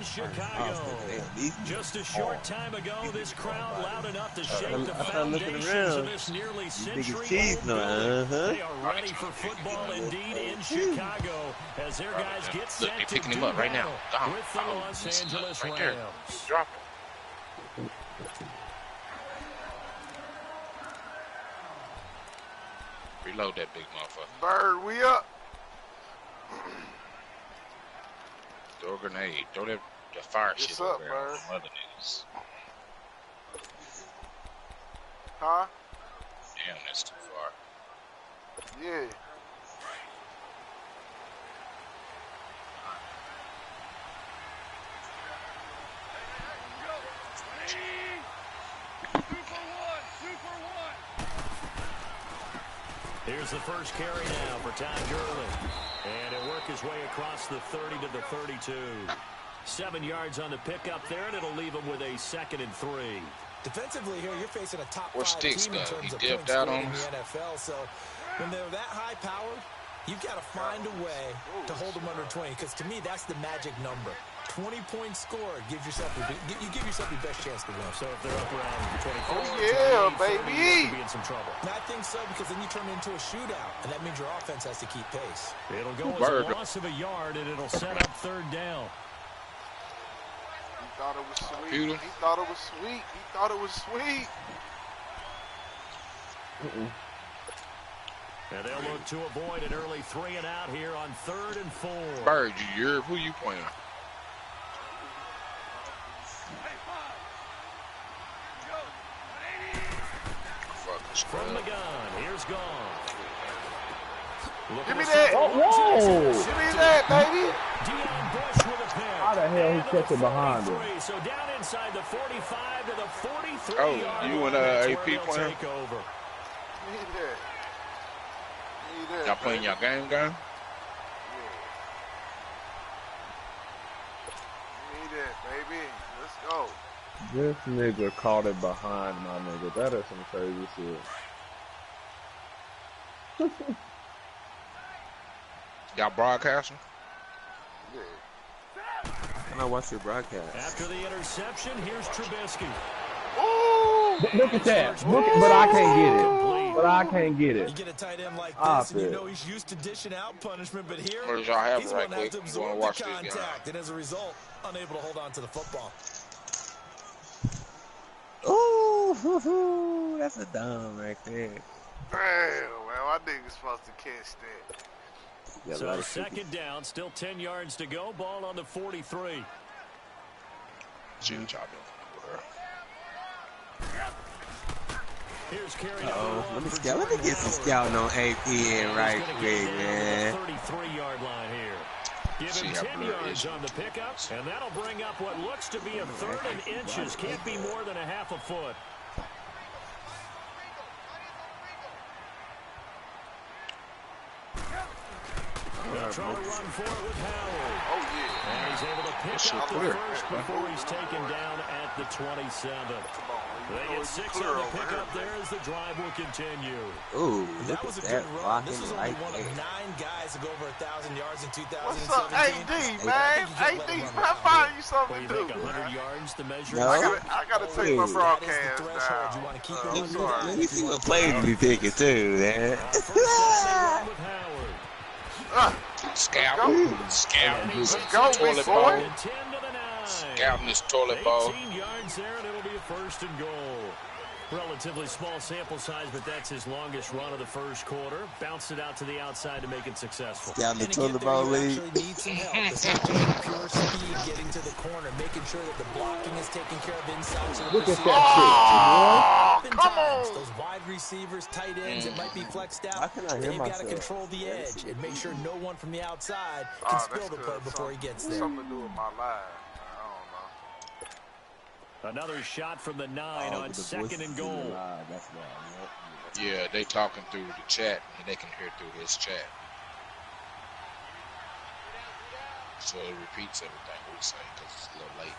Chicago. Just a short time ago, this crowd loud enough to shake the foundations of this nearly century-old building. They are ready for football indeed in Chicago as their guys get set to do right now with the Los Angeles Rams. Drop it. Reload that big motherfucker. Bird, we up. Throw a grenade. Throw that the fire shit up, over Bird? on other niggas. Huh? Damn, that's too far. Yeah. Here's the first carry now for Todd Gurley. And it'll work his way across the 30 to the 32. 7 yards on the pickup there, and it'll leave him with a 2nd and 3. Defensively here, you're facing a top Where's 5 Sticks team in got? terms He of dipped points out scored on in us. the NFL. So when they're that high-powered, you've got to find a way to hold them under 20. Because to me, that's the magic number. 20 points scored gives yourself you give yourself your best chance to win. So if they're up around 24, Oh, yeah, 28, 30, baby. you could be in some trouble. And I think so, because then you turn it into a shootout, and that means your offense has to keep pace. It'll go as a loss of a yard, and it'll set up 3rd down. He thought it was sweet. He thought it was sweet. He thought it was sweet. And they'll look to avoid an early 3 and out here on 3rd and 4. Bird, who you pointing at? From the gun, here's Gone. Give me that. Whoa! Give me that, baby. Deon Bush with a pick. How the hell he catching behind him? So down inside the 45 to the 43. Oh, you and AP playing? Need that. Need that. Y'all playing your game? Yeah. Need that, baby. Let's go. This nigga caught it behind my nigga. That is some crazy shit. Y'all broadcasting? Yeah. Can I watch your broadcast? After the interception, here's Trubisky. Ooh! Look at that. Look at, but I can't get it. But I can't get it. You get a tight end like this, and you know he's used to dishing out punishment, but here Where does y'all have he's it right going to quick? have to You wanna absorb watch the this game? contact, and as a result, unable to hold on to the football. Ooh, that's a dumb right there. Damn, man. My nigga's supposed to catch that. So 2nd down, still 10 yards to go. Ball on the 43. Here's carry Let me get some scouting on AP in right quick, man. 33-yard line here. Give him 10 yards on the pickup, and that'll bring up what looks to be a 3rd and inches. Can't be more than a half a foot. They'll try to run for it with Howard. Oh, yeah. And he's able to pick up the first before he's taken down at the 27. They get 6 on the pickup there as the drive will continue. Ooh, that was a good run. This was only one of 9 guys to go over 1,000 yards in 2017. What's up, AD, man? AD, I find you something to do. 100 yards to measure. No. I gotta take my broadcast down. You want to keep Let me see what plays we picking too, man. Scouting this toilet bowl. Scouting this toilet bowl. 18 yards there, and it'll be a 1st and goal. Relatively small sample size, but that's his longest run of the first quarter. Bounced it out to the outside to make it successful. Down the toilet bowl league. Need some help. It's not just pure speed getting to the corner, making sure that the blocking is taken care of inside. So Look at that shit, boy. Come on. Those wide receivers, tight ends, it might be flexed out. Why can I hear They've got to myself? control the edge and make sure no one from the outside can spill the play before he gets there. Something to do with my life. Another shot from the 9 on 2nd and goal. That's why. Yeah, they talking through the chat, and they can hear through his chat. So it repeats everything we say because it's a little late.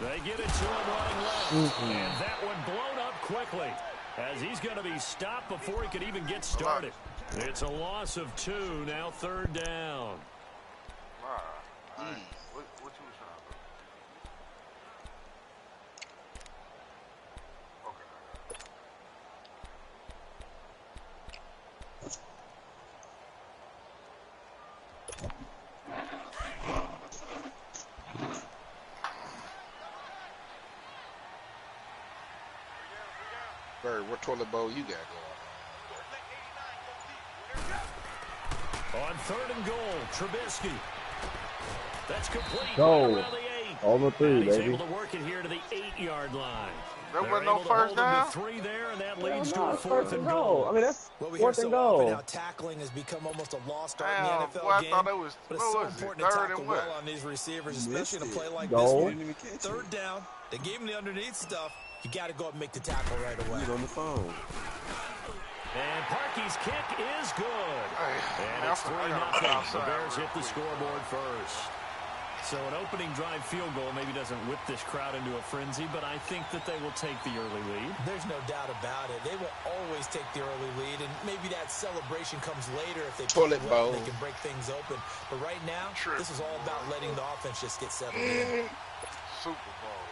They get it to him running left. And that one blown up quickly as he's going to be stopped before he could even get started. It's a loss of 2, now 3rd down. Bird, what toilet bowl you got going? On 3rd and goal, Trubisky. That's complete. Go. Right around the 8. Over 3, he's baby. able to work it here to the 8-yard line. There was no first down. 3 there, and that leads to a 4th and goal. goal. I mean, that's Well, we 4th hear and so often goal. how tackling has become almost a lost art Damn, in the NFL boy, I game. thought it was, But it's so important to tackle well on these receivers, especially in a play like Goal. this one. 3rd down, they gave him the underneath stuff. You got to go up and make the tackle right away. He's on the phone. And Parkey's kick is good. And I it's 3-0. The Bears hit the scoreboard first. So an opening drive field goal maybe doesn't whip this crowd into a frenzy, but I think that they will take the early lead. There's no doubt about it. They will always take the early lead, and maybe that celebration comes later if they play well and they can break things open. But right now, this is all about letting the offense just get settled in. Super Bowl.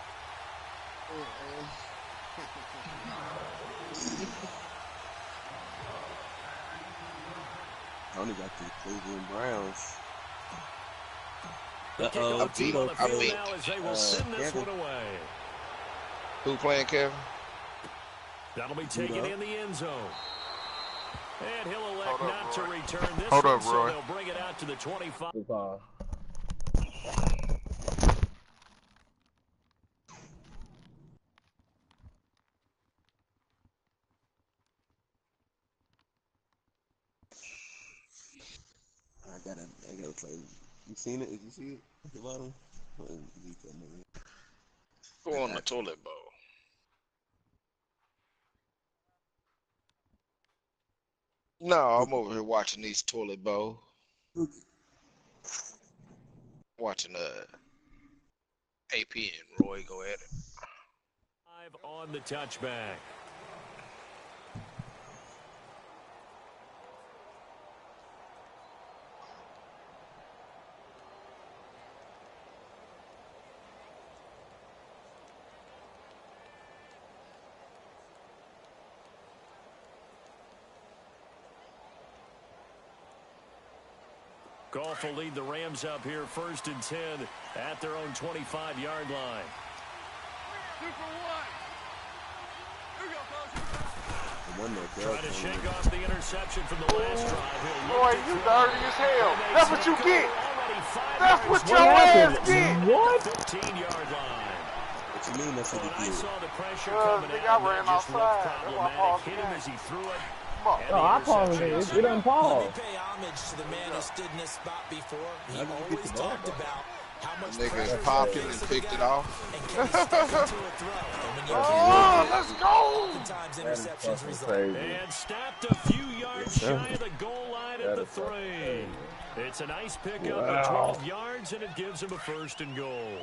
Only got the Cleveland Browns. I beat now as they will send this one away. Who playing, Kevin? That'll be taken in the end zone. And he'll elect not to return this one, so Roy. they'll bring it out to the 25. I gotta play. You seen it? Did you see it at the bottom? Go on the toilet bowl. No, I'm over here watching these toilet bowl. Watching AP and Roy go at it. 5 on the touchback. Goff will lead the Rams up here 1st and 10 at their own 25-yard line. Trying to shake off the interception from the last drive. Boy, you dirty as hell. That's what you get. That's what your ass get. What? 15-yard line. What you mean that's what he I did? saw the pressure coming out. I ran Just looked outside. problematic. Hit him as he threw it. No, I paused it. It doesn't pause. Let me pay homage to the man who stood in this spot before. He always talked about how much Niggas pressure popped he it and faced picked the it guy off. and can step into a throw. And when you Oh, let's go. oftentimes interceptions result. And stopped a few yards shy of the goal line at the 3. It's a nice pickup of 12 yards, and it gives him a 1st and goal.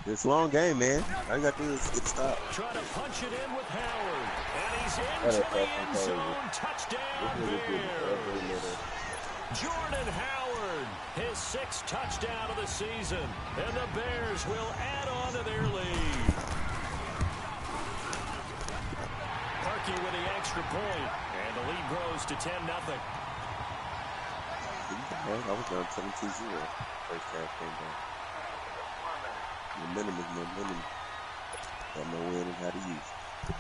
It's a long game, man. All you got to do is get stopped. Trying to punch it in with Howard. And he's into the end zone. Touchdown, Bears. Jordan Howard, his 6th touchdown of the season. And the Bears will add on to their lead. Parkey with the extra point. And the lead grows to 10-0. I was down 17-0. First half came down. Momentum is momentum. Don't know when and how to use it.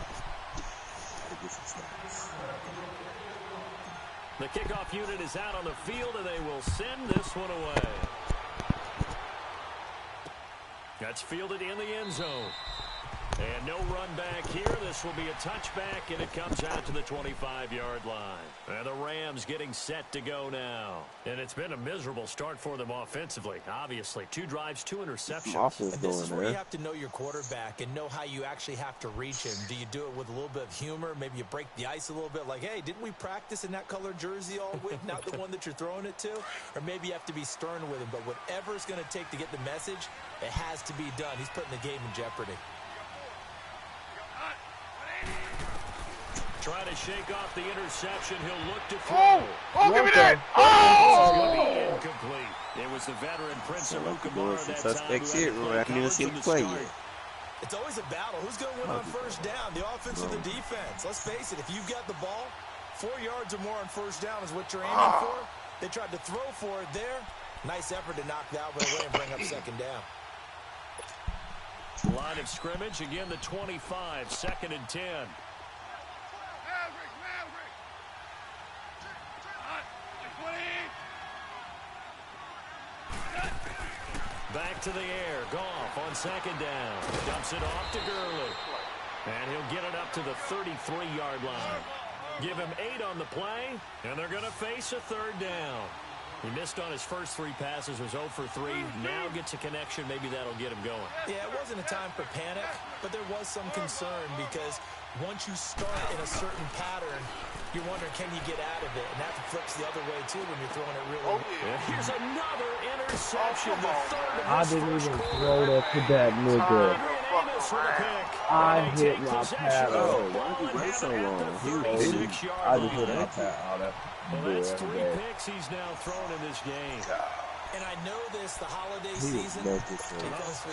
The kickoff unit is out on the field, and they will send this one away. That's fielded in the end zone. And no run back here. This will be a touchback, and it comes out to the 25-yard line. And the Rams getting set to go now. And it's been a miserable start for them offensively, obviously. 2 drives, 2 interceptions. And this is where you have to know your quarterback and know how you actually have to reach him. Do you do it with a little bit of humor? Maybe you break the ice a little bit like, hey, didn't we practice in that color jersey all week? Not the one that you're throwing it to? Or maybe you have to be stern with him. But whatever it's going to take to get the message, it has to be done. He's putting the game in jeopardy. Try to shake off the interception. He'll look to throw. Oh, give me that. Oh! Incomplete. It was the veteran Prince of Ukamara that time. I didn't even see him play yet. It's always a battle. Who's going to win on 1st down? The offense or the defense? Let's face it. If you've got the ball, 4 yards or more on 1st down is what you're aiming for. They tried to throw for it there. Nice effort to knock that one away and bring up 2nd down. Line of scrimmage, again the 25, 2nd and 10. Back to the air. Goff on 2nd down. Dumps it off to Gurley. And he'll get it up to the 33-yard line. Give him 8 on the play, and they're going to face a 3rd down. He missed on his first 3 passes, was 0 for 3. Now gets a connection. Maybe that'll get him going. Yeah, it wasn't a time for panic, but there was some concern because once you start in a certain pattern, you're wondering, can you get out of it? And that flips the other way, too, when you're throwing it really. Here's another interception. The 3rd of I his didn't first even quarter. throw that to that nigga. I hit my pad. Oh, why did you wait so long? I just hit my pad. Oh, that's well, that's 3 picks he's now thrown in this game. And I know this, the holiday season, because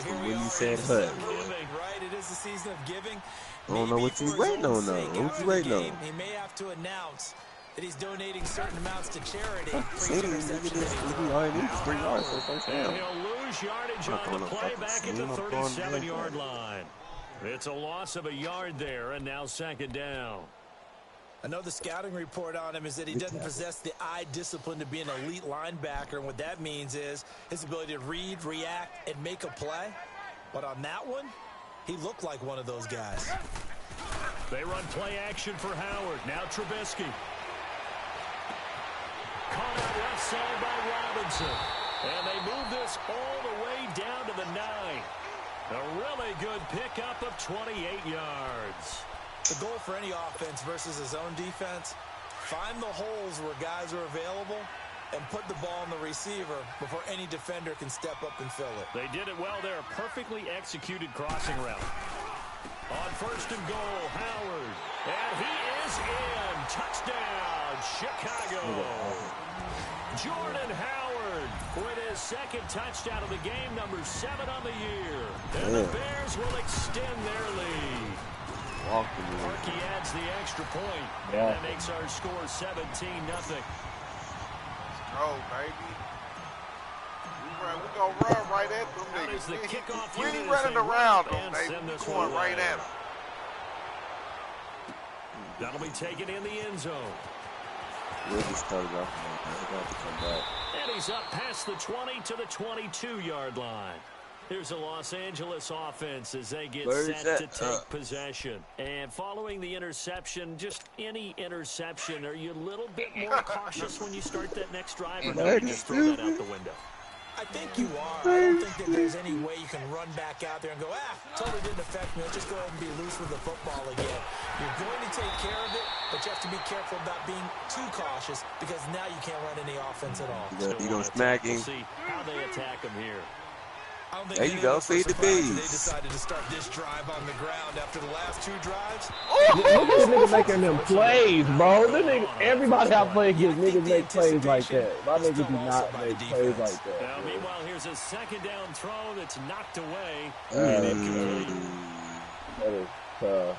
here we When are you said in the cut. season of giving, right? It is the season of giving. I don't know what you waiting on, though. What you waiting on? He may have to announce that he's donating certain amounts to charity. See, all he needs is 3 yards for first And down. he'll lose yardage on the play back at the 37-yard line. It's a loss of a yard there, and now 2nd down. I know the scouting report on him is that he doesn't possess the eye discipline to be an elite linebacker, and what that means is his ability to read, react, and make a play. But on that one, he looked like one of those guys. They run play action for Howard. Now Trubisky. Caught out left side by Robinson. And they move this all the way down to the 9. A really good pickup of 28 yards. The goal for any offense versus his own defense, find the holes where guys are available and put the ball in the receiver before any defender can step up and fill it. They did it well there. Perfectly executed crossing route. On 1st and goal, Howard. And he is in. Touchdown, Chicago. Jordan Howard with his 2nd touchdown of the game, number 7 on the year. And the Bears will extend their lead. Parkey adds the extra point. And that makes our score 17-0. Oh, baby. We're going to run right at them niggas. We ain't running around them, baby. We're going right at them. That'll be taken in the end zone. We'll just start it off. And he's up past the 20 to the 22-yard line. Here's the Los Angeles offense as they get set to take possession. And following the interception, just any interception, are you a little bit more cautious when you start that next drive, or no, you just throw that out the window? I think you are. I don't think that there's any way you can run back out there and go, totally didn't affect me. Let's just go ahead and be loose with the football again. You're going to take care of it, but you have to be careful about being too cautious because now you can't run any offense at all. You don't smack him. See how they attack him here. There you go, feed the bees. They decided to start this drive on the ground after the last 2 drives. Look at this nigga making them plays, bro. This nigga, everybody out playing against niggas make plays like that. My niggas do not make plays like that. Now, meanwhile, here's a 2nd down throw that's knocked away. That is tough.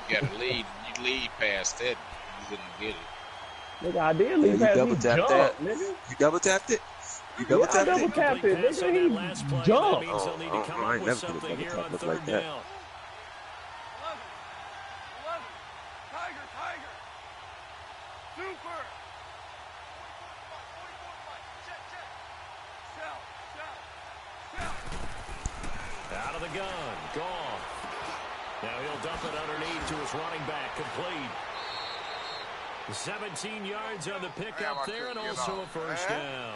You got to lead. You lead past that, you wouldn't get it. Nigga, I did lead past me. Jump, that. nigga. You double tapped it? You double tapped it? I double tapped it. Nigga, he jumped. I ain't never could have double tapped it like that. Out of the gun, Goff. Now he'll dump it underneath to his running back, complete. 17 yards on the pickup there, and also a first down.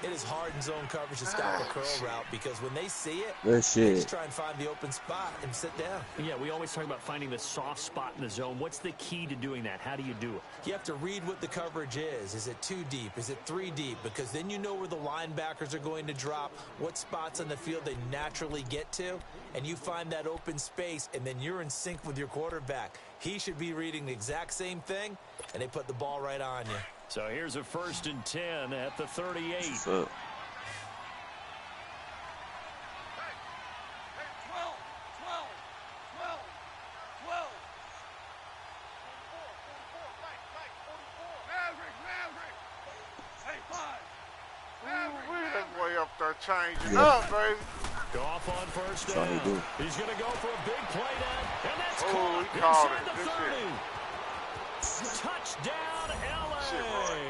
It is hard in zone coverage to stop a curl route because when they see it, Good they shit. just try and find the open spot and sit down. Yeah, we always talk about finding the soft spot in the zone. What's the key to doing that? How do you do it? You have to read what the coverage is. Is it 2 deep? Is it 3 deep? Because then you know where the linebackers are going to drop, what spots on the field they naturally get to, and you find that open space, and then you're in sync with your quarterback. He should be reading the exact same thing, and they put the ball right on you. So here's a 1st and 10 at the 38. What's up? Way up there changing up, baby. Goff on first down. He's going to go for a big play now, and that's called inside the 30. Touchdown, L.A.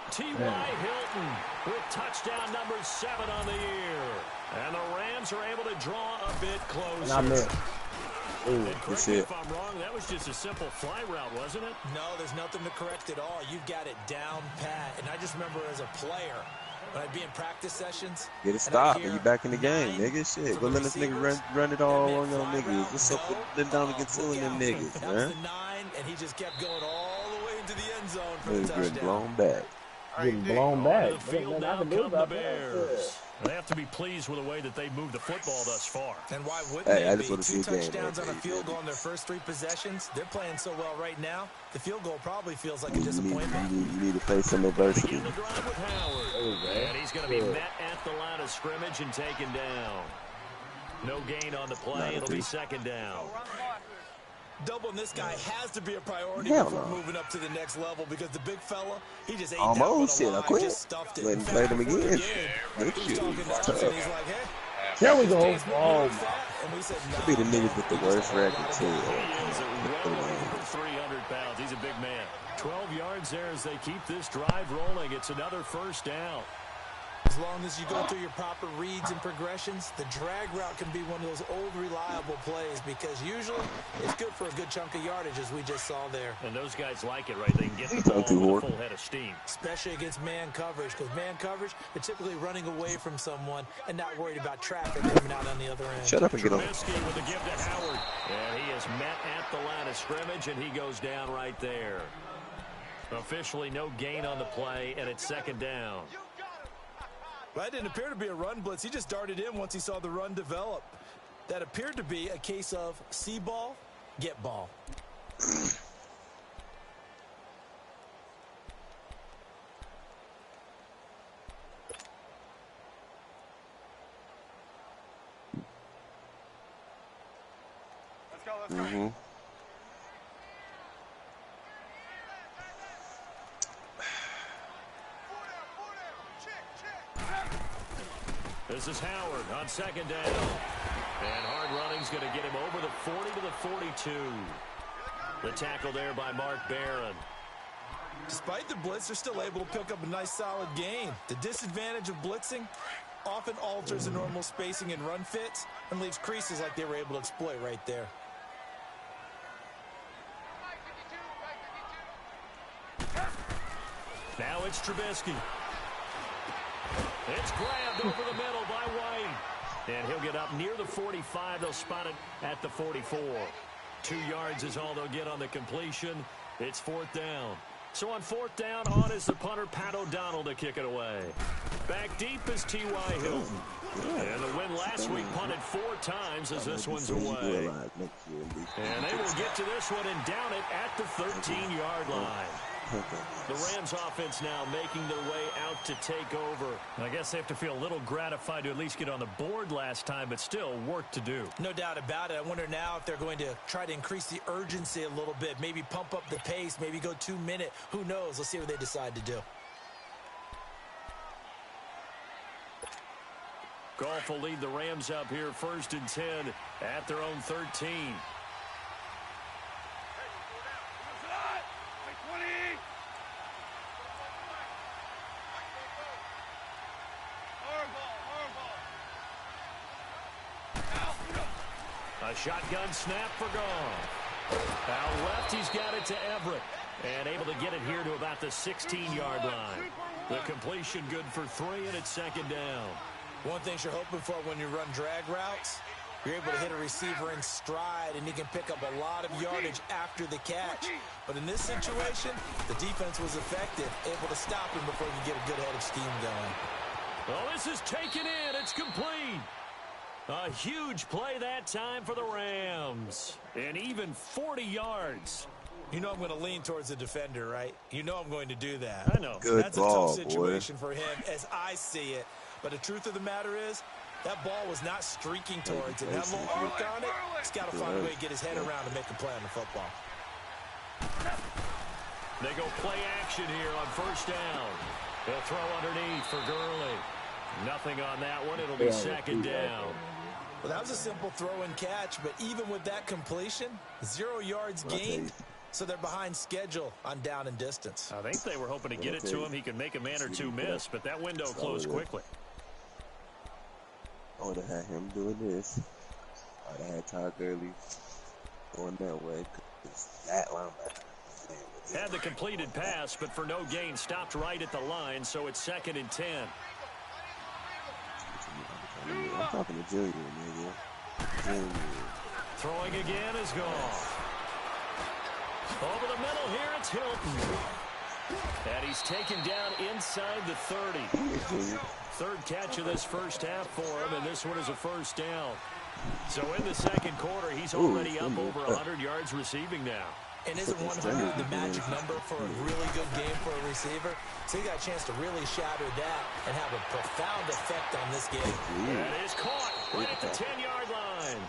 T.Y. Hilton with touchdown number 7 on the year. And the Rams are able to draw a bit closer. And correct me if I'm wrong, that was just a simple fly route, wasn't it? No, there's nothing to correct at all. You've got it down pat. And I just remember as a player, when I'd be in practice sessions. Get it stopped, and you back in the game, nigga. Shit, go let this nigga run it all on them niggas. What's up with them down against two of them niggas, man? That was the 9, and he just kept going all the way into the end zone for the touchdown. Getting blown back. Getting blown back. The field now come the Bears. They have to be pleased with the way that they moved the football thus far. And why wouldn't they be? 2 touchdowns on a field goal in their first 3 possessions. They're playing so well right now. The field goal probably feels like a disappointment. You need to play some adversity. Begin the drive with Howard. And he's going to be met at the line of scrimmage and taken down. No gain on the play. It'll be second down. Doubling this guy has to be a priority before moving up to the next level because the big fella, he just ate almost shit. I quit. Let him play them again. There we go. Oh, my. Be the niggas with the worst record, too. He is well over 300 pounds. He's a big man. 12 yards there as they keep this drive rolling. It's another first down. As long as you go through your proper reads and progressions, the drag route can be one of those old reliable plays because usually it's good for a good chunk of yardage as we just saw there. And those guys like it, right? They can get the ball with a full head of steam. Especially against man coverage because man coverage, they're typically running away from someone and not worried about traffic coming out on the other end. Shut up and get on. Trubisky with the give to Howard. And he is met at the line of scrimmage, and he goes down right there. Officially no gain on the play, and it's second down. Well, that didn't appear to be a run blitz. He just darted in once he saw the run develop. That appeared to be a case of see ball, get ball. Let's go. This is Howard on second down. And hard running's going to get him over the 40 to the 42. The tackle there by Mark Barron. Despite the blitz, they're still able to pick up a nice solid gain. The disadvantage of blitzing often alters the normal spacing and run fits and leaves creases like they were able to exploit right there. Now it's Trubisky. It's grabbed over the middle by White. And he'll get up near the 45. They'll spot it at the 44. 2 yards is all they'll get on the completion. It's fourth down. So on fourth down, on is the punter, Pat O'Donnell, to kick it away. Back deep is T.Y. Hilton. And the win last week punted 4 times as this one's away. And they will get to this one and down it at the 13-yard line. The Rams offense now making their way out to take over. I guess they have to feel a little gratified to at least get on the board last time, but still work to do. No doubt about it. I wonder now if they're going to try to increase the urgency a little bit, maybe pump up the pace, maybe go 2-minute. Who knows? Let's see what they decide to do. Goff will lead the Rams up here first and 10 at their own 13. A shotgun snap for Goff. Out left, he's got it to Everett. And able to get it here to about the 16-yard line. The completion good for 3, and it's second down. One thing you're hoping for when you run drag routes, you're able to hit a receiver in stride, and he can pick up a lot of yardage after the catch. But in this situation, the defense was effective, able to stop him before he could get a good head of steam going. Well, this is taken in. It's complete. A huge play that time for the Rams. And even 40 yards. You know I'm going to lean towards the defender, right? You know I'm going to do that. I know. Good That's ball, a tough situation for him as I see it. But the truth of the matter is, that ball was not streaking towards it. That little arc on it, he's got to find a way to get his head around and make a play on the football. They go play action here on first down. They'll throw underneath for Gurley. Nothing on that one. It'll be second down. Well, that was a simple throw and catch, but even with that completion, 0 yards gained, so they're behind schedule on down and distance. I think they were hoping to get it to him. He could make a man or two miss, but that window closed quickly. I would have had him doing this. I would have had Todd Gurley going that way. That linebacker had the completed pass, but for no gain, stopped right at the line, so it's 2nd and 10. I'm talking to Junior, nigga. Junior. Throwing again is gone. Over the middle here, it's Hilton. And he's taken down inside the 30. Third catch of this first half for him, and this one is a first down. So in the second quarter, he's already up over 100 yards receiving now. And isn't 100 the magic number for a really good game for a receiver? So he got a chance to really shatter that and have a profound effect on this game. That is caught right at the 10-yard line.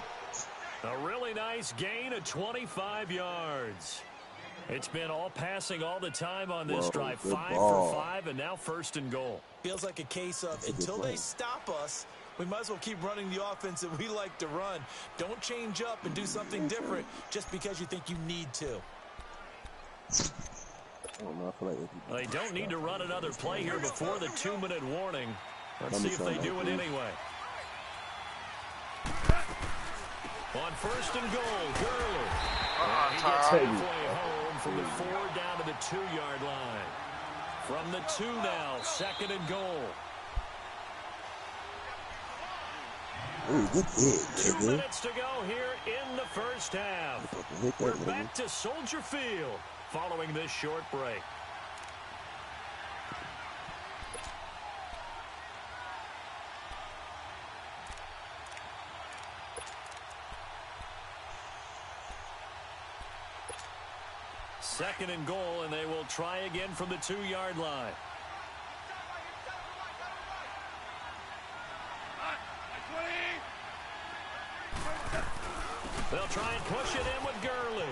A really nice gain of 25 yards. It's been all passing all the time on this drive. 5 for 5, and now 1st and goal. Feels like a case of until they stop us, we might as well keep running the offense that we like to run. Don't change up and do something different just because you think you need to. They don't need to run another play here before the 2-minute warning. Let's see if they do it anyway. On 1st and goal, Gurley. He gets halfway home from the 4 down to the 2-yard line. From the 2 now, 2nd and goal. Ooh, good hit, 2 minutes to go here in the first half. We're back to Soldier Field following this short break. Second and goal, and they will try again from the 2-yard line. They'll try and push it in with Gurley.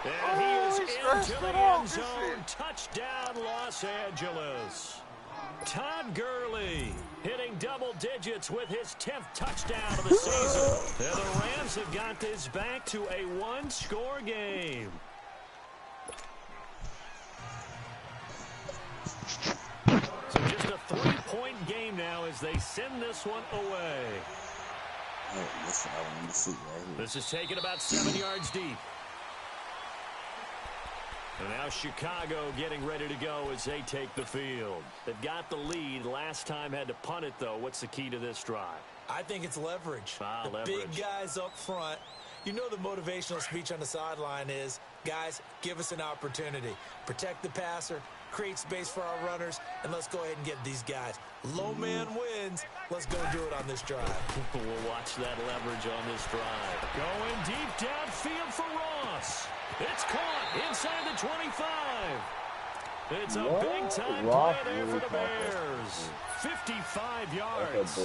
And he is into the end zone. Touchdown, Los Angeles. Todd Gurley hitting double digits with his 10th touchdown of the season. And the Rams have got this back to a 1-score game. So just a 3-point game now as they send this one away. This is taken about 7 yards deep. And now Chicago getting ready to go as they take the field. They've got the lead. Last time had to punt it, though. What's the key to this drive? I think it's leverage. Leverage. Big guys up front. You know the motivational speech on the sideline is, guys, give us an opportunity. Protect the passer, create space for our runners, and let's go ahead and get these guys. Low man wins. Let's go do it on this drive. We'll watch that leverage on this drive. Going deep downfield for Ross. It's caught inside the 25. It's a big-time play there for the Bears. 55 yards.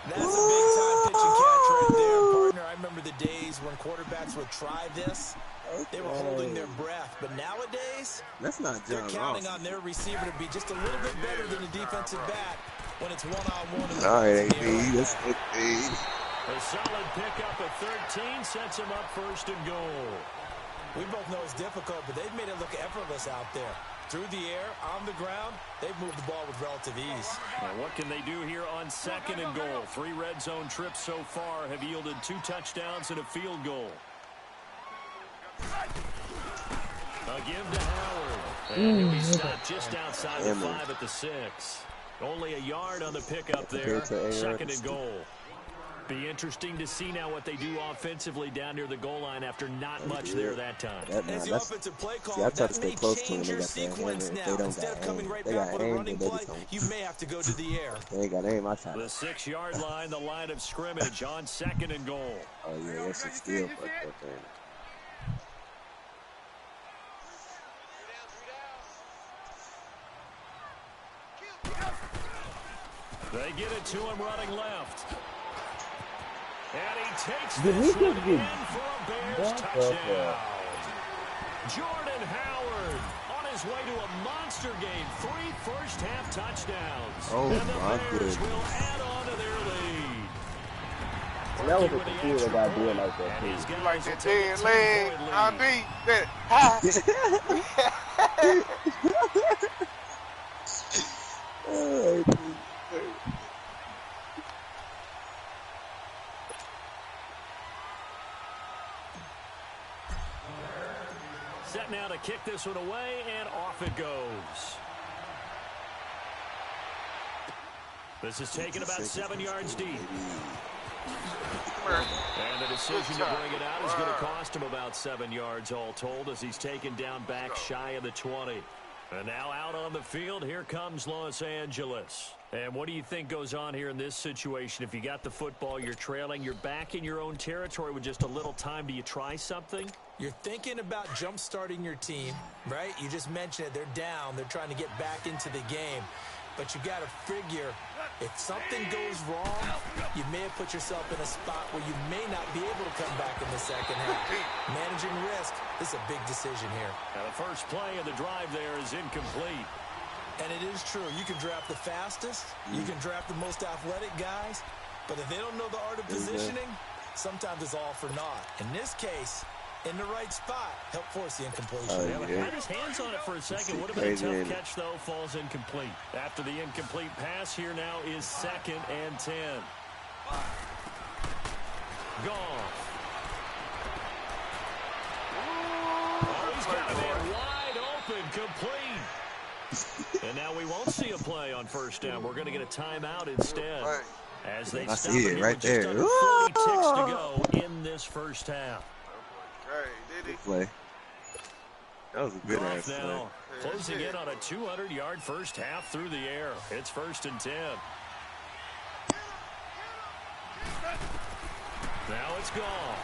That's a big-time pitch and catch right there, partner. I remember the days when quarterbacks would try this. They were holding their breath. But nowadays, they're counting on their receiver to be just a little bit better than the defensive back when it's one-on-one. All right, AB, that's good. A solid pickup at 13 sets him up 1st and goal. We both know it's difficult, but they've made it look effortless out there. Through the air, on the ground, they've moved the ball with relative ease. Now what can they do here on 2nd and goal? 3 red zone trips so far have yielded 2 touchdowns and a field goal. A give to Howard. And he'll be stopped just outside the 5 at the 6. Only a yard on the pickup there. 2nd and goal. Be interesting to see now what they do offensively down near the goal line after not much there that time. As the offensive play call, that may change your sequence now. Instead of coming right back with a running play, you may have to go to the air. They ain't got aim, I thought. The 6-yard line, the line of scrimmage on 2nd and goal. Oh, yeah, that's a steal. They get it to him running left. And he takes Did this we one just get in for a Bears touchdown. Jordan Howard on his way to a monster game. 3 first-half touchdowns. Oh, and the my Bears goodness. will add on to their lead. That was a computer that got doing like that. And his You guys like will that take a dead 10-point leg? lead. I beat that. Ha! Set now to kick this one away, and off it goes. This is taken about 7 yards deep. And the decision to bring it out is going to cost him about 7 yards all told as he's taken down back shy of the 20. And now out on the field, here comes Los Angeles. And what do you think goes on here in this situation? If you got the football, you're trailing, you're back in your own territory with just a little time. Do you try something? You're thinking about jump-starting your team, right? You just mentioned it. They're down. They're trying to get back into the game. But you got to figure, if something goes wrong, you may have put yourself in a spot where you may not be able to come back in the second half. Managing risk, this is a big decision here. Now the first play of the drive there is incomplete. And it is true. You can draft the fastest. You can draft the most athletic guys. But if they don't know the art of positioning, sometimes it's all for naught. In this case, in the right spot, help force the incompletion. Had his hands on it for a second. Would have been a tough catch, though. Falls incomplete. After the incomplete pass, here now is 2nd and 10. Goff. Oh, he's got a man wide open, complete. And now we won't see a play on first down. We're going to get a timeout instead. As they I stop see it again right with just there. under 40 ticks to go in this first half. Did he? Play. That was a good ass play. Now closing in on a 200-yard first half through the air. It's 1st and 10. Now it's gone.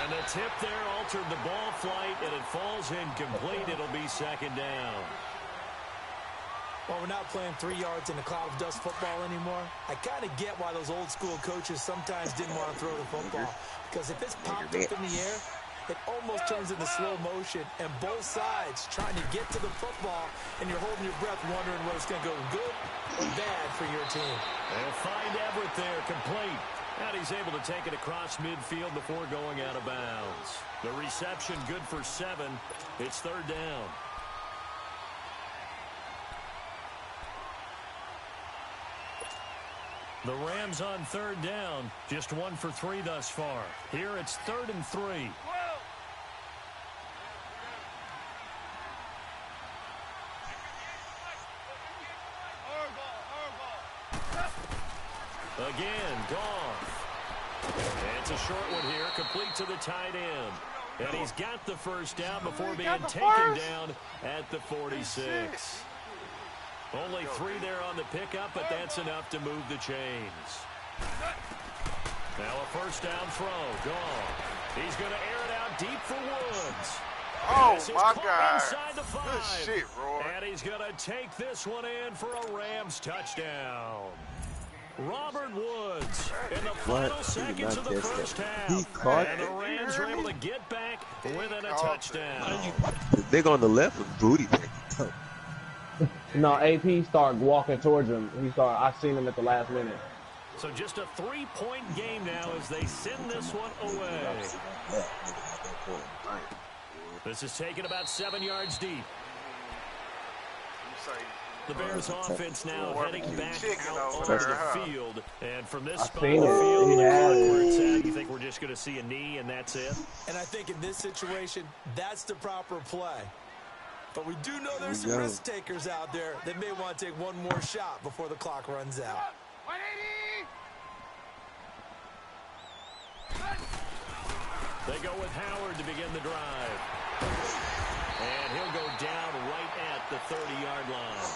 And the tip there altered the ball flight, and it falls incomplete. It'll be 2nd down. Well, we're not playing 3 yards in a cloud of dust football anymore. I kind of get why those old school coaches sometimes didn't want to throw the football. Because if it's popped up in the air, it almost turns into slow motion. And both sides trying to get to the football, and you're holding your breath wondering whether it's going to go good or bad for your team. They'll find Everett there, complete. And he's able to take it across midfield before going out of bounds. The reception good for 7. It's 3rd down. The Rams on 3rd down, just 1 for 3 thus far. Here it's 3rd and 3. Again, Goff. And it's a short one here, complete to the tight end. And he's got the first down before being taken down at the 46. Only 3 there on the pickup, but that's enough to move the chains. Now a first down throw. Goff. He's going to air it out deep for Woods. Oh, This is my caught God. inside the 5. Good shit, Roy. And he's going to take this one in for a Rams touchdown. Robert Woods in the final seconds of the first half. He caught and the Rams were able to get back within a touchdown. The nigga on the left was booty picking. No, AP started walking towards him. I seen him at the last minute. So just a 3-point game now as they send this one away. This is taken about 7 yards deep. The Bears offense now heading back out onto the field. And from this spot on the field, where it's at, you think we're just going to see a knee and that's it? And I think in this situation, that's the proper play. But we do know there's some risk takers out there that may want to take one more shot before the clock runs out. They go with Howard to begin the drive. And he'll go down right at the 30-yard line.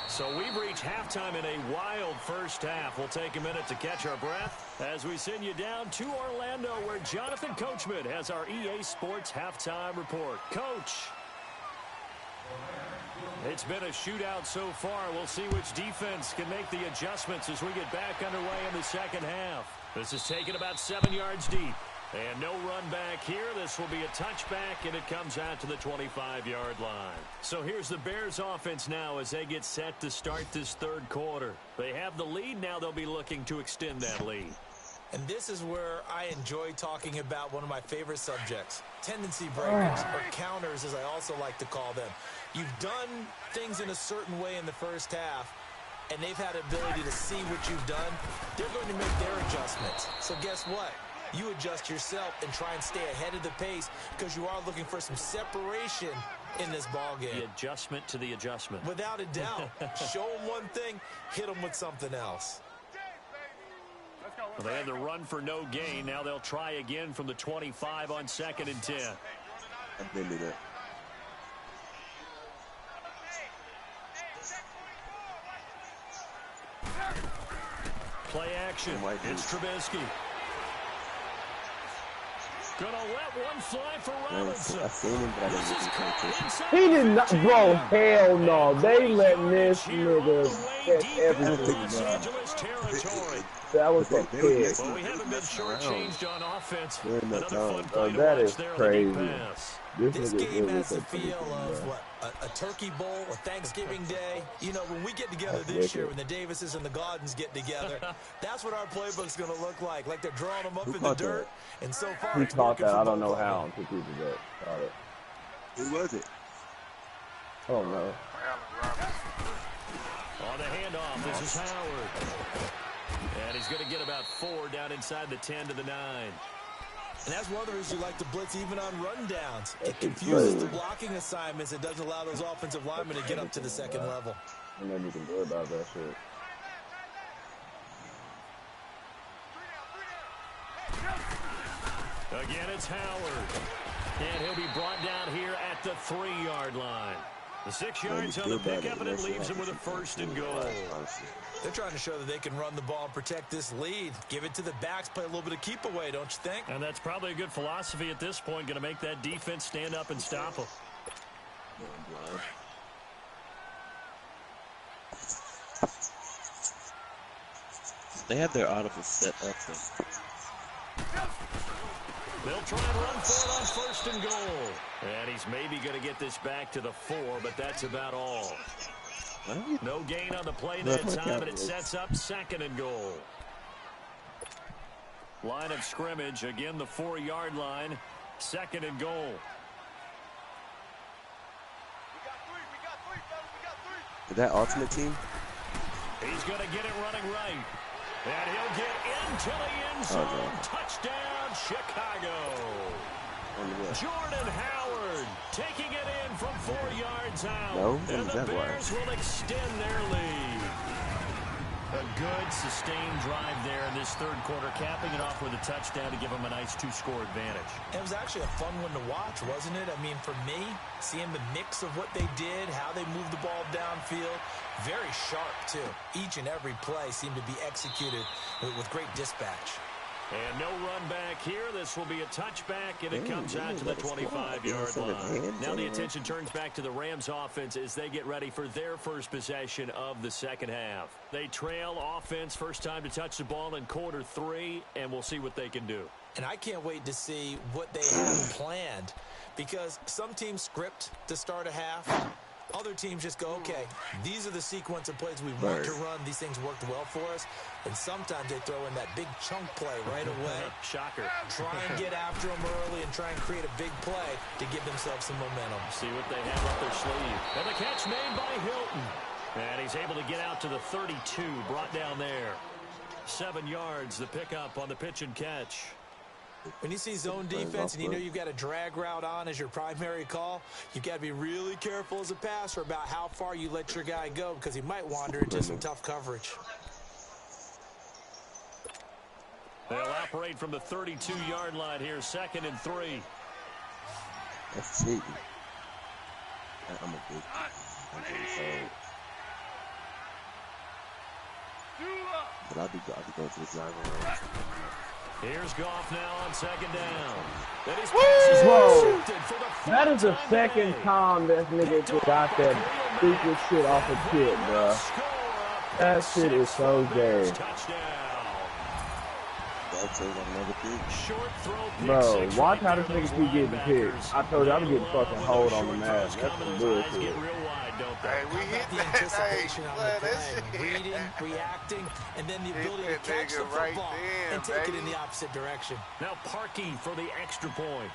So we've reached halftime in a wild first half. We'll take a minute to catch our breath as we send you down to Orlando, where Jonathan Coachman has our EA Sports halftime report. Coach. It's been a shootout so far. We'll see which defense can make the adjustments as we get back underway in the second half. This is taken about 7 yards deep. And no run back here. This will be a touchback, and it comes out to the 25-yard line. So here's the Bears offense now as they get set to start this third quarter. They have the lead. Now they'll be looking to extend that lead. And this is where I enjoy talking about one of my favorite subjects, tendency breakers, or counters as I also like to call them. You've done things in a certain way in the first half, and they've had ability to see what you've done. They're going to make their adjustments. So guess what? You adjust yourself and try and stay ahead of the pace because you are looking for some separation in this ball game. The adjustment to the adjustment. Without a doubt. Show them one thing, hit them with something else. Well, they had the run for no gain. Now they'll try again from the 25 on 2nd and 10. They do that. Play action. It's Trubisky. Gonna let one fly for Robinson. I seen him, but I didn't get He did not, bro. Hell no. They letting this nigga catch everything. That was a pick. Well, we haven't been shortchanged on offense. Another fun Oh, play to that watch is there crazy. on the deep pass. This game has the feel of, what, a turkey bowl, a Thanksgiving day. You know, when we get together this year, when the Davises and the Gaudens get together, that's what our playbook's going to look like. Like they're drawing them up in the dirt. And so far, Who it's taught working that? for I don't both know of them. how. Two people that taught it. Who was it? Oh, no. On the handoff, this is Howard. And he's going to get about 4 down inside the 10 to the 9. And that's one of the reasons you like to blitz even on rundowns. It confuses the blocking assignments. It doesn't allow those offensive linemen to get up to the second level. And then you can do about that shit. Again, it's Howard. And he'll be brought down here at the 3-yard line. The 6 yards on the pickup, and it leaves him with a 1st and goal. They're trying to show that they can run the ball and protect this lead. Give it to the backs, play a little bit of keep away, don't you think? And that's probably a good philosophy at this point, going to make that defense stand up and stop them. They have their audible set up. They'll try and run for it on 1st and goal. And he's maybe going to get this back to the 4, but that's about all. No gain on the play that time, and it sets up 2nd and goal. Line of scrimmage, again the 4-yard line, 2nd and goal. Is that Ultimate Team? He's going to get it running right. And he'll get into the end zone. Touchdown, Chicago. Jordan Howard taking it in from 4 yards out. And the Bears will extend their lead. A good, sustained drive there in this third quarter, capping it off with a touchdown to give them a nice 2-score advantage. It was actually a fun one to watch, wasn't it? I mean, for me, seeing the mix of what they did, how they moved the ball downfield, very sharp, too. Each and every play seemed to be executed with great dispatch. And no run back here. This will be a touchback, and it comes out to the 25-yard line. Now the attention turns back to the Rams offense as they get ready for their first possession of the second half. They trail offense, first time to touch the ball in quarter 3, and we'll see what they can do. And I can't wait to see what they have planned, because some teams script to start a half. Other teams just go, okay, these are the sequence of plays we want to run. These things worked well for us. And sometimes they throw in that big chunk play right away. Shocker. Try and get after them early and try and create a big play to give themselves some momentum. See what they have up their sleeve. And the catch made by Hilton. And he's able to get out to the 32, brought down there. 7 yards, the pickup on the pitch and catch. When you see zone defense and you know you've got a drag route on as your primary call, you've got to be really careful as a passer about how far you let your guy go, because he might wander into some tough coverage. They'll operate from the 32-yard line here, 2nd and 3. That's cheating. I'm a big but I'll be going to the driver. Here's Goff now on 2nd down. Whoa! That is the second time that nigga got that stupid shit off the tip, bro. That shit is so gay. Touchdown. Short throw pick Bro, six watch right how this there, nigga those keep getting picked. linebackers. I told you I'm getting They fucking love hold when on the those man. short That's throws some come, those eyes bullshit. get real wide, don't they? Hey, we How hit about the that. anticipation Hey, on play the that play, shit. reading, reacting, and then the Hit ability to that catch the nigga right football then, and take it in baby. the opposite direction. Now Parkey for the extra point.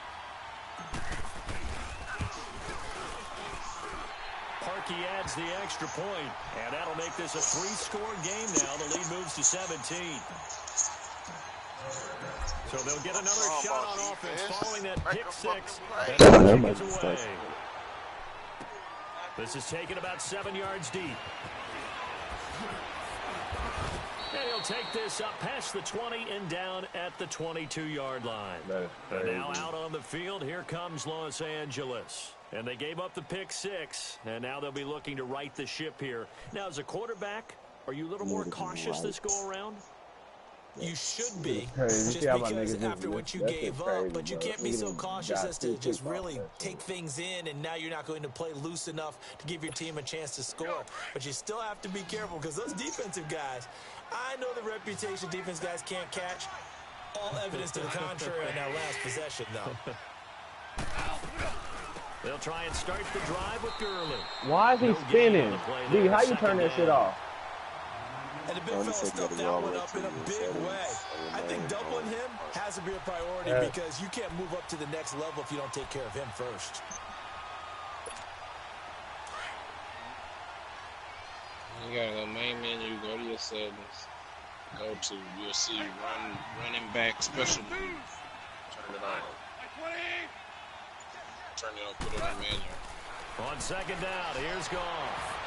Parkey adds the extra point, and that'll make this a 3-score game now. The lead moves to 17. So they'll get another shot on offense following that pick six. And that is away. This is taken about 7 yards deep. And he'll take this up past the 20 and down at the 22-yard line. And now out on the field, here comes Los Angeles. And they gave up the pick six, and now they'll be looking to right the ship here. Now, as a quarterback, are you a little more cautious this go-around? You should be, Crazy. just because after what you gave up, but you can't be so cautious as to just really take things in, and now you're not going to play loose enough to give your team a chance to score. But you still have to be careful because those defensive guys, I know the reputation defense guys can't catch. All evidence to the contrary on that last possession, though. They'll try and start the drive with Gurley. Why is he spinning? D, how you turn that shit off? And the big fella stuffed that one up in a big way. I think doubling him has to be a priority because you can't move up to the next level if you don't take care of him first. You gotta go main menu, go to your settings, go to, you'll see running back special move. Turn it on. Turn it on, put it on menu. On second down, here's Goff.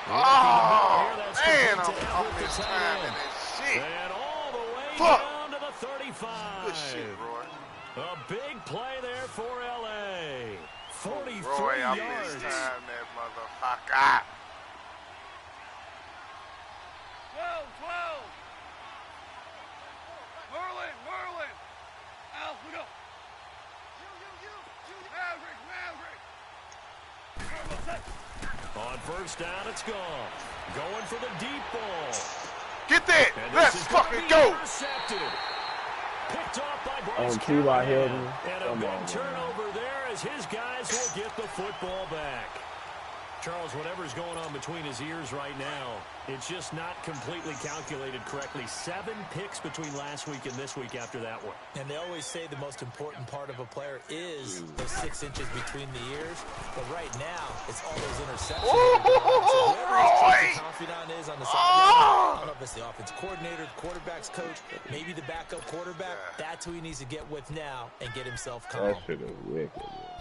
Oh, man, I'm this time in this shit. And all the way Fuck. down to the 35. Good shit, Roy. A big play there for L.A. 43 Roy, I'm yards. this time, that motherfucker. 12. Whirling. Al, we go. Maverick. On first down, it's gone. Going for the deep ball. Get that. And Let's fucking go. Intercepted. Picked off by Bryce On T.Y. Callahan. Hilton. And a big turnover there as his guys will get the football back. Charles, whatever's going on between his ears right now, it's just not completely calculated correctly. 7 picks between last week and this week after that one. And they always say the most important part of a player is those 6 inches between the ears. But right now, it's all those interceptions. So whoever his confidant is on the sideline, I don't know if it's the offense coordinator, the quarterback's coach, maybe the backup quarterback. That's who he needs to get with now and get himself calm. That shit is wicked, man.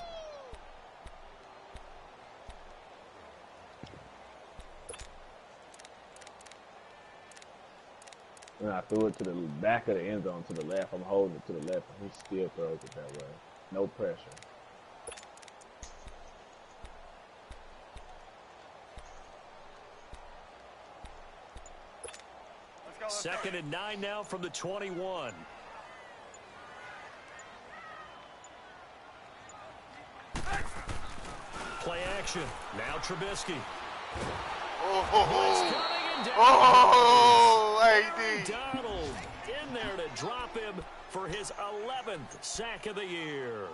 And I threw it to the back of the end zone to the left. I'm holding it to the left, and he still throws it that way. No pressure. Second and 9 now from the 21. Play action. Now Trubisky. AD. Donald in there to drop him for his 11th sack of the year.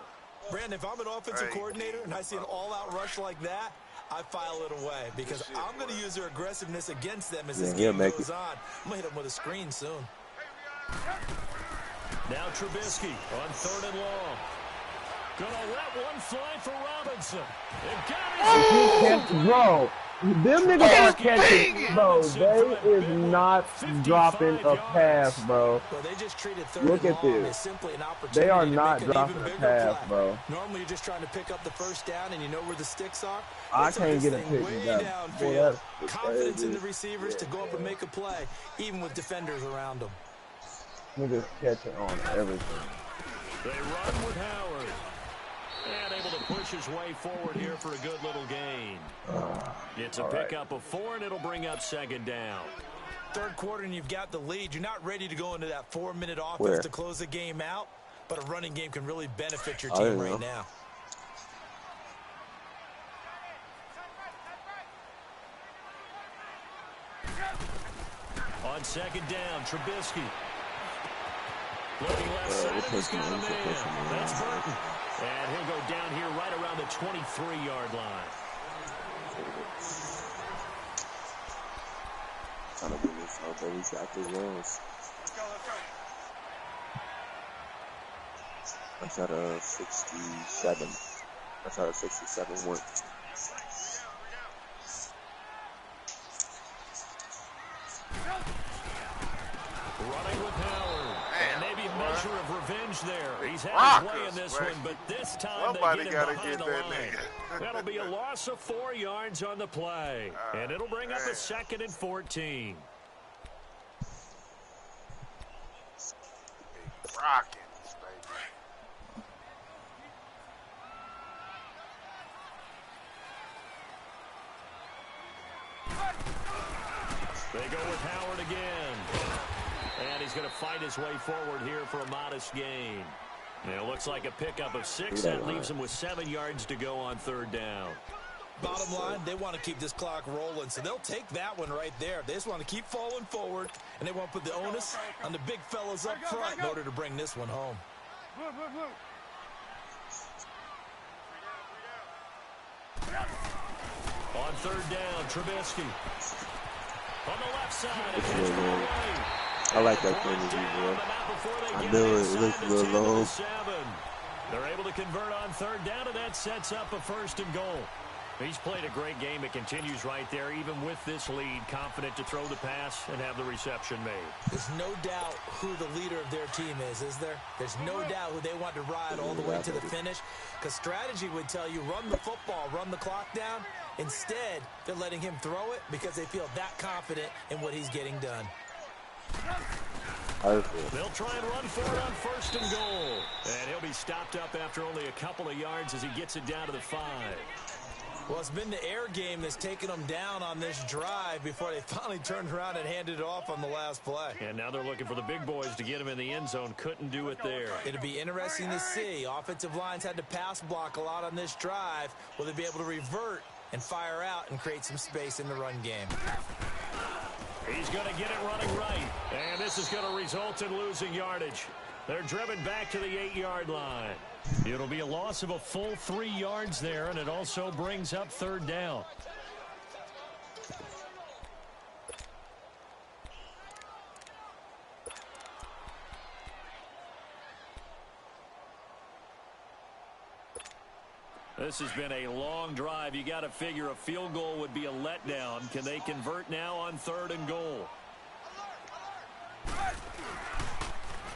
Brandon, if I'm an offensive coordinator and I see an all-out rush like that, I file it away because I'm going to use their aggressiveness against them as this game goes on. I'm going to hit them with a screen soon. Now Trubisky on 3rd and long. Gonna let one fly for Robinson. And got his Bro, them niggas aren't catching, bro. They is not dropping a pass, bro. Well, they just treated 3rd Look and at long this. as simply an opportunity. They are to not make an dropping even a bigger pass, play. bro. Normally, you're just trying to pick up the first down, and you know where the sticks are. I Let's can't this get a thing pick way downfield. Boy, downfield. that's Confidence in crazy. the receivers to go up and make a play, even with defenders around them. Niggas catching on everything. They run with Howard. And able to push his way forward here for a good little gain. It's a pickup of 4, and it'll bring up 2nd down. 3rd quarter, and you've got the lead. You're not ready to go into that 4-minute offense to close the game out, but a running game can really benefit your team right now. On 2nd down, Trubisky. Looking left side, he's got a man. That's Burton. And he'll go down here right around the 23-yard line. Trying to win this all day. He's got 3 wins. That's out of 67. That's out of 67 wins. Running with Howard. And maybe a measure of revenge there. He's had his way in this one, but this time they get him behind the line. That'll be a loss of 4 yards on the play. And it'll bring up a 2nd and 14. Rocking this, baby. They go with Howard again. And he's going to fight his way forward here for a modest gain. And it looks like a pickup of 6. That leaves him with 7 yards to go on 3rd down. Bottom line, they want to keep this clock rolling, so they'll take that one right there. They just want to keep falling forward, and they want to put the onus on the big fellas up front in order to bring this one home. On 3rd down, Trubisky. On the left side, I like that point of view, bro. I know it looks a little low. They're able to convert on 3rd down, and that sets up a 1st and goal. He's played a great game. It continues right there, even with this lead, confident to throw the pass and have the reception made. There's no doubt who the leader of their team is there? There's no doubt who they want to ride all the way to the finish, because strategy would tell you run the football, run the clock down. Instead, they're letting him throw it because they feel that confident in what he's getting done. They'll try and run for it on 1st and goal. And he'll be stopped up after only a couple of yards as he gets it down to the 5. Well, it's been the air game that's taken them down on this drive before they finally turned around and handed it off on the last play. And now they're looking for the big boys to get him in the end zone. Couldn't do it there. It'll be interesting to see. Offensive lines had to pass block a lot on this drive. Will they be able to revert and fire out and create some space in the run game? He's going to get it running right. And this is going to result in losing yardage. They're driven back to the 8-yard line. It'll be a loss of a full 3 yards there, and it also brings up 3rd down. This has been a long drive. You got to figure a field goal would be a letdown. Can they convert now on 3rd and goal?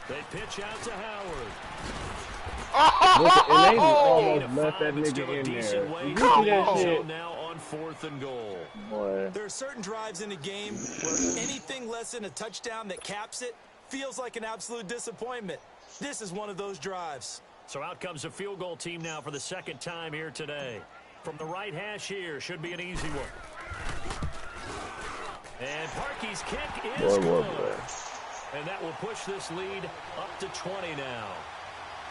They pitch out to Howard. Look, and they almost left that nigga in there. You see that shit? Now on 4th and goal. Boy. There are certain drives in a game where anything less than a touchdown that caps it feels like an absolute disappointment. This is one of those drives. So out comes a field goal team now for the 2nd time here today. From the right hash here, should be an easy one. And Parkey's kick is good. And that will push this lead up to 20 now.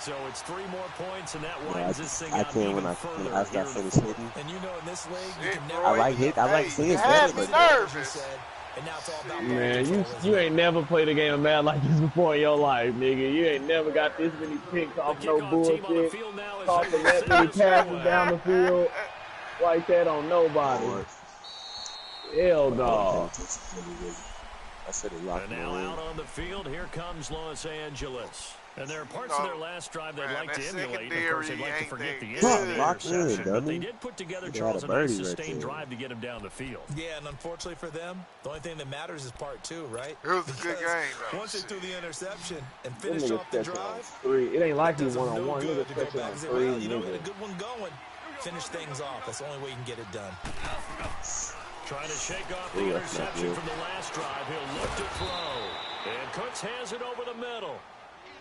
So it's 3 more points, and that widens this thing out even further. I finish hitting. And you know in this league, you can never... I like seeing better, but nervous. And now it's all about man, you ain't never played a game of Madden like this before in your life, nigga. You ain't never got this many picks off no bullshit. Tossing that many passes down the field like that on nobody. Hell no. And now out on the field, here comes Los Angeles. And there are parts of their last drive they'd like to emulate. Of course, they'd like to forget the interception. But they did put together, Charles, a nice sustained drive to get him down the field. Yeah, and unfortunately for them, the only thing that matters is part 2, right? It was a good game, though. Once they threw the interception and finished off the drive, 3. It ain't like you one-on-one. No Look good at to go back and say, that 3, well, you know, we had a nigga. good one going. Finish things off. That's the only way you can get it done. Trying to shake off the interception from the last drive. He'll look to throw. And Cooks has it over the middle.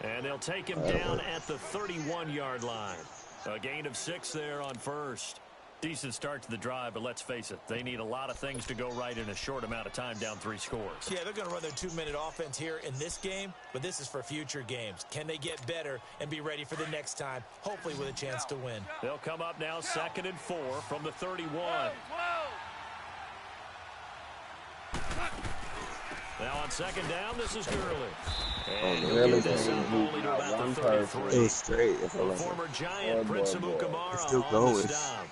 And they'll take him down at the 31-yard line. A gain of 6 there on 1st. Decent start to the drive, but let's face it, they need a lot of things to go right in a short amount of time, down 3 scores. Yeah, they're going to run their 2-minute offense here in this game, but this is for future games. Can they get better and be ready for the next time, hopefully with a chance to win? They'll come up now 2nd and 4 from the 31. Now on second down, this is Gurley. Oh, And no, he'll really? get this up only to about the 33. It was straight. It's The former Giant, Prince Amukamara, it's still on going. the stop.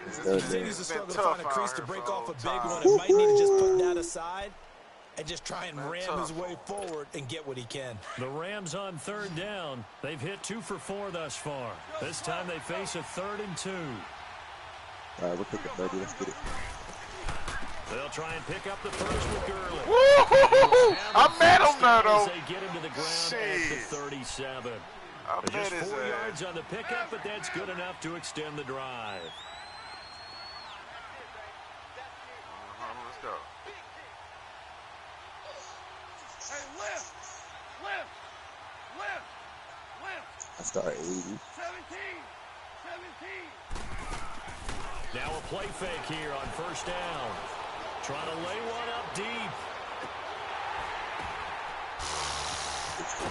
It's He still continues to there. struggle to tough find a out crease here to break for off a old big time. one and might need to just put that aside and just try and ram tough. his way forward and get what he can. The Rams on third down. They've hit 2 for 4 thus far. This time they face a 3rd and 2. All right, we'll pick up 30. Let's get it. They'll try and pick up the first with Gurley. Woo-hoo-hoo-hoo! I met him there, though. They get him to the ground at the 37. Just 4 yards on the pickup, but that's good enough to extend the drive. Let's go. Hey, lift! Lift! Lift! Lift! I start 80. 17! 17! Now a play fake here on first down. Trying to lay one up deep.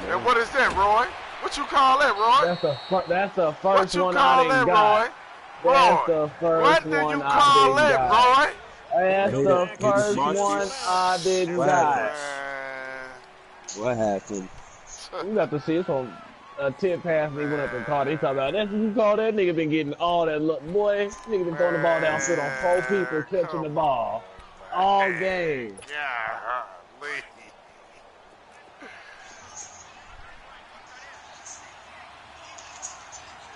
And what is that, Roy? What you call that, Roy? That's the first What you one call I that, done got. Roy? That's Roy, the first what do one you I call didn't that, got. Roy? That's the first Marcus. one I didn't What got. What happened? You got to see it's on a tip pass and he went up and caught it. He talking about that's what you call that nigga been getting all that look. Boy, nigga been throwing the ball downfield on 4 people catching the ball all game. Yeah,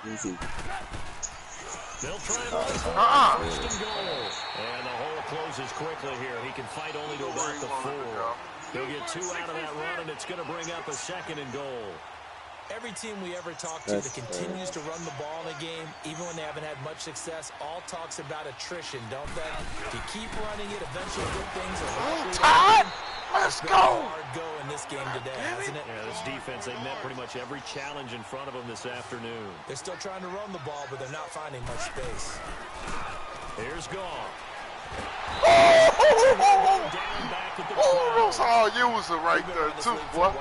Easy. They'll try and first and goal. And the hole closes quickly here. He can fight only to about the 4. He'll get 2 out of that run, and it's going to bring up a 2nd and goal. Every team we ever talk to that continues to run the ball in a game, even when they haven't had much success, all talks about attrition, don't they? If you keep running it, eventually good things are likely to happen. Let's It's been go! a hard go in this game today, hasn't it? Yeah, this defense, they've met pretty much every challenge in front of them this afternoon. They're still trying to run the ball, but they're not finding much space. Here's Goff. Oh, those all user right there, too, boy.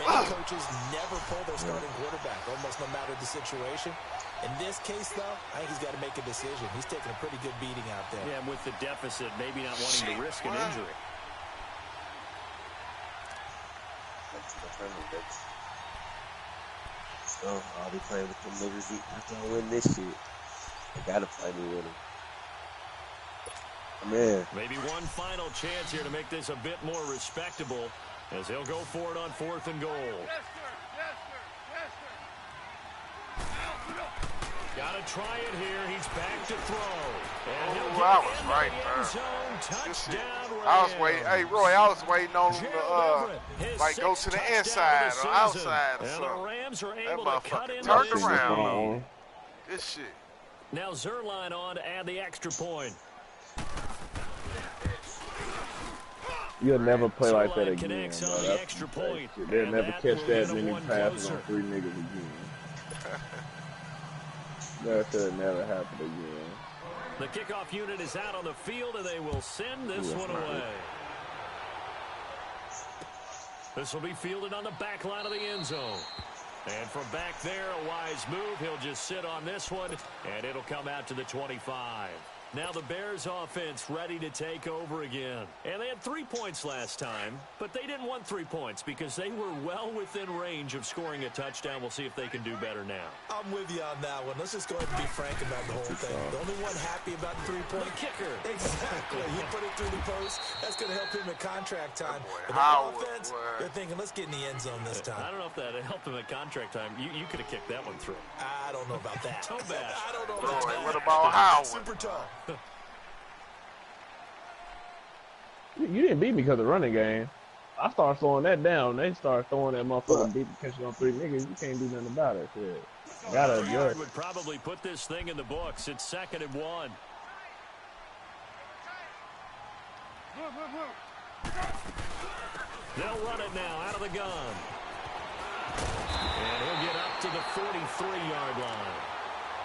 Many coaches never pull their starting quarterback, almost no matter the situation. In this case, though, I think he's got to make a decision. He's taking a pretty good beating out there. Yeah, and with the deficit, maybe not wanting to risk an injury. So I'll be playing with them niggas after I win this shit. They gotta play me with them. Man. Maybe one final chance here to make this a bit more respectable as he'll go for it on 4th and goal. Yes, sir! Yes, sir! Yes, sir! Got to try it here. He's back to throw. And he'll I get was in right the there. end zone. Touchdown, I was waiting. Hey, Roy, I was waiting on him to like go to the inside or outside or and something. the Rams are That able to cut motherfucker in turned this around. lead. Good shit. Now Zerline on to add the extra point. You'll never play like that Zerline again, connects bro. on the That's extra some fake point, shit. They'll and never that catch will that get 'em many one passes closer. on 3 niggas again. That should never happen again. The kickoff unit is out on the field, and they will send this one away. This will be fielded on the back line of the end zone. And from back there, a wise move. He'll just sit on this one, and it'll come out to the 25. Now the Bears offense ready to take over again. And they had 3 points last time, but they didn't want 3 points because they were well within range of scoring a touchdown. We'll see if they can do better now. I'm with you on that one. Let's just go ahead and be frank about the whole thing. The only one happy about the 3-point kicker. Exactly. You put it through the post. That's going to help him at contract time. But Howard, the offense, boy. they're thinking, let's get in the end zone this time. I don't know if that helped him at contract time. You could have kicked that one through. I don't know about that. So bad. I don't know about Roy, that. what about Howard? Super tall. You didn't beat me because of the running game. I start slowing that down. They start throwing that motherfucker beat catching on 3 niggas. You can't do nothing about it. Shit. Gotta adjust. Would probably put this thing in the books. It's 2nd and 1. They'll run it now out of the gun. And he'll get up to the 43-yard line.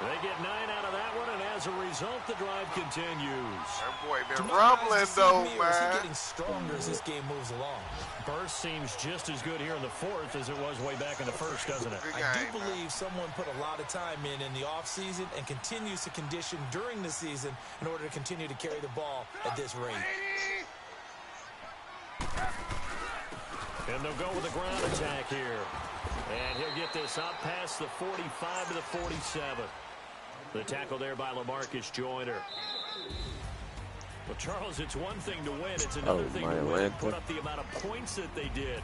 They get 9 out of that one, and as a result, the drive continues. That boy been rumbling, though, Is he man. getting stronger as this game moves along? Burst seems just as good here in the 4th as it was way back in the 1st, doesn't it? Big I game, do man. believe someone put a lot of time in the offseason and continues to condition during the season in order to continue to carry the ball at this rate. And they'll go with a ground attack here. And he'll get this up past the 45 to the 47. The tackle there by LaMarcus Joyner. Well, Charles, it's one thing to win. It's another thing to win and put up the amount of points that they did.